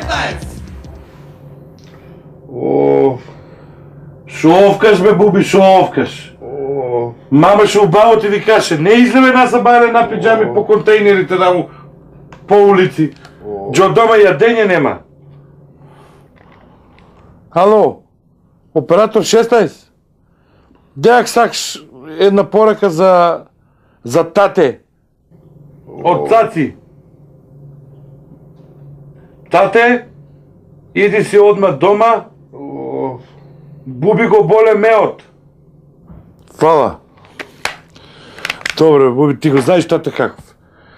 16! Шо овкаш бе, Буби, шо овкаш? Мама ще обало ти ви каже, не излеме една събаря една пиджами по контейнерите там по улици. Джо дома ядење нема. Ало, оператор 16. Деак сакаш една порака за тате. Од цаци. Тате, иди си одма дома. Буби го боле меот. Фала. Добре, Буби, ти го знаеш тата каков.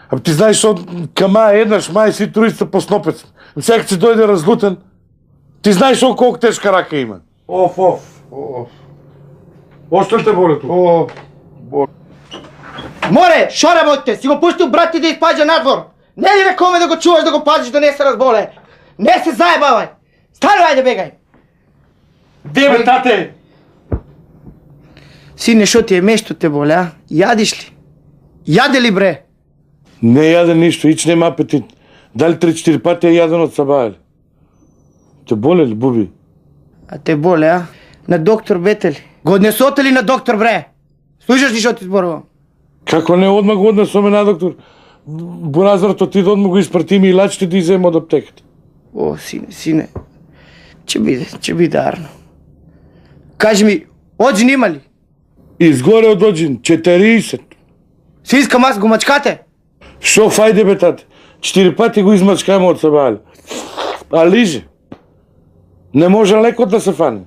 А ти знаеш, кама еднаш май си туриста по снопец. Всяка си дойде разлутен. Ти знаеш колко тежка рака има. Оф. Още ли те боли тук? Море, шо работите? Си го пустил брат ти да изпаджа надвор. Не ли рекоме да го чуваш, да го пазиш, да не се разболе? Не се заебавай! Стани, айде бегай! Де бе, тате? Сине, шо ти е мешто те боля? Ядиш ли? Яде ли, бре? Не яде нищо, ич нема апетит. Дали 3-4 пъти е яден от сабајали. Те боли ли, Буби? А те боля, а? На доктор бете ли? Го однесоте ли на доктор, бре? Слушаш ли шо ти зборувам? Како не одма го однесоме на доктор? Буразрато ти да одма го испрати ми и лачите да изема од аптеката. О, сине. Ќе биде арно. Кажи ми, оджин има ли? Изгоре од оджин, 40. Си искам аз го мачкате? Шо фајде бе, тате? 4 пати го измачкаме од сабајали. А лиже. Не може леко да се фане.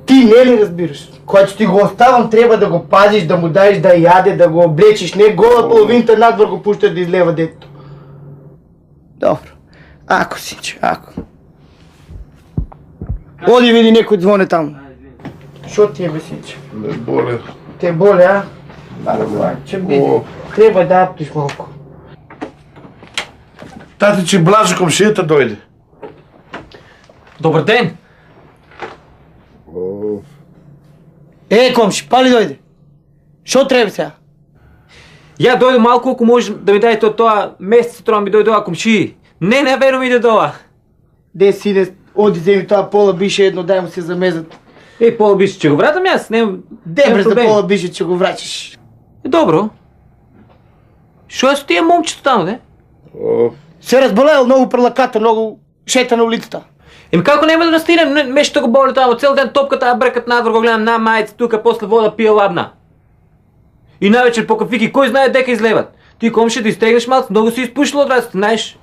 Ти не ли разбираш? Когато ти го оставам, трябва да го пазиш, да му даеш да яде, да го облечиш. Не гола половинта надвор го пущаш да излева детето. Добро. Ако, синче, ако. Оди види некој звоне там. Шо ти е, бе, синче? Не боля. Те боля, а? Бара глава, че биде. Треба да аптиш малко. Тате, че Блажо комшията дойде. Добър ден! Комши, пали дойде? Шо треба сега? Я дойде малко, ако може да ми дадете това месец, това ми дойде дола комши. Не, верно ми иде дола. Де си, оди вземи това пола бише едно, дай му се замезат. Пола бише, че го вратам аз, Дебре за пола бише, че го врачиш. Добро. Шо е с тия момчето там, де? Се разболел много прелаката, много шета на улицата. Како няма да настигнем, мешето го боли там, цел ден топката, бръкат надвор, го гледам на майца тука, после вода пия ладна. И навечер по кафики, кой знае дека излеват. Ти комши да изтегнеш малко, много си изпушил от разата, знаеш.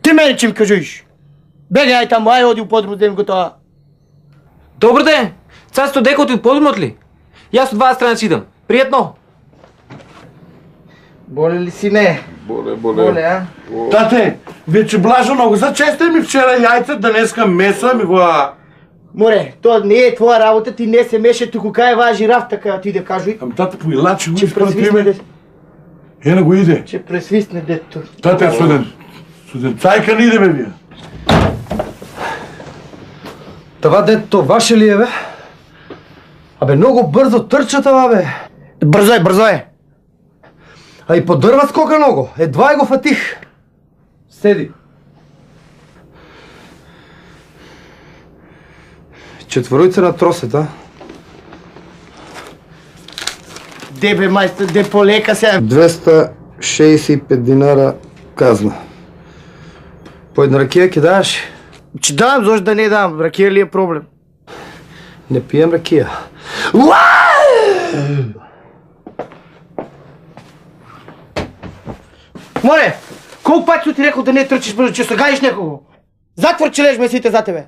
Ти мене че ми кажеш. Бегай ай там, ай оди у подру да им готова. Добър ден! Царството дека от подрумот ли? И аз от вас страна си идам. Приятно! Боли ли си не? Боле. а? Тате, вече Блажо много зачестай ми вчера яйца, днеска меса ми го... Море, то не е твоя работа, ти не се меше, тук кай ва жираф, така ти да кажи. Ам тате поилачи го Че изпрати пресвисне ме. Ена го иде. Че пресвисне детето. Тате, суден цайка не иде бе вие. Това детето ваше ли е, бе? Абе, много бързо търча това, бе. Бързо е. А и подърва скока много. Едва го фатих. Седи. Четворица на тросет, а? Де бе, майстор, де полека сега. 265 динара казна. По една ракия кидаш? Че дам, защо да не дам? Ракия ли е проблем? Не пием ракия. Море, колко пъти си ти рекал да не тръчиш бързо, че слагаеш некого? Затвор, че лежиш месите за тебе.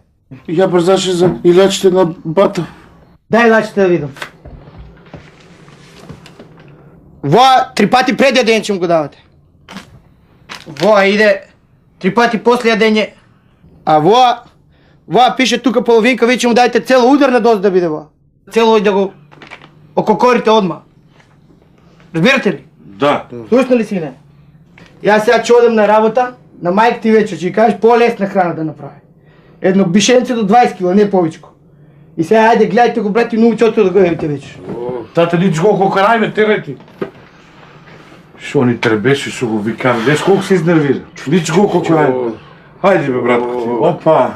Я бързаше за илячите на бата. Дай лачите да видам. Воа, 3 пъти предия ден, че му го давате. Воа иде 3 пъти после деня. А воа пише тука половинка, вие че му дайте цела ударна доза да биде воа. Цело и да го ококорите одма. Разбирате ли? Да. Слушна ли си не? И аз сега че одам на работа, на майка ти вечер, че й кажеш по-лесна храна да направи. Едно бишенце до 20 кила, не повечко. И сега айде гледайте го, брат, и много чото да го видите вечер. Тате, нич колко карай ме, терай. Шо ни требеше, шо го викам. Виж колко се изнервира. Нич колко карай. Хайде бе, братко ти. Опа!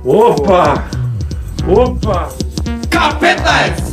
Опа! Опа! K15!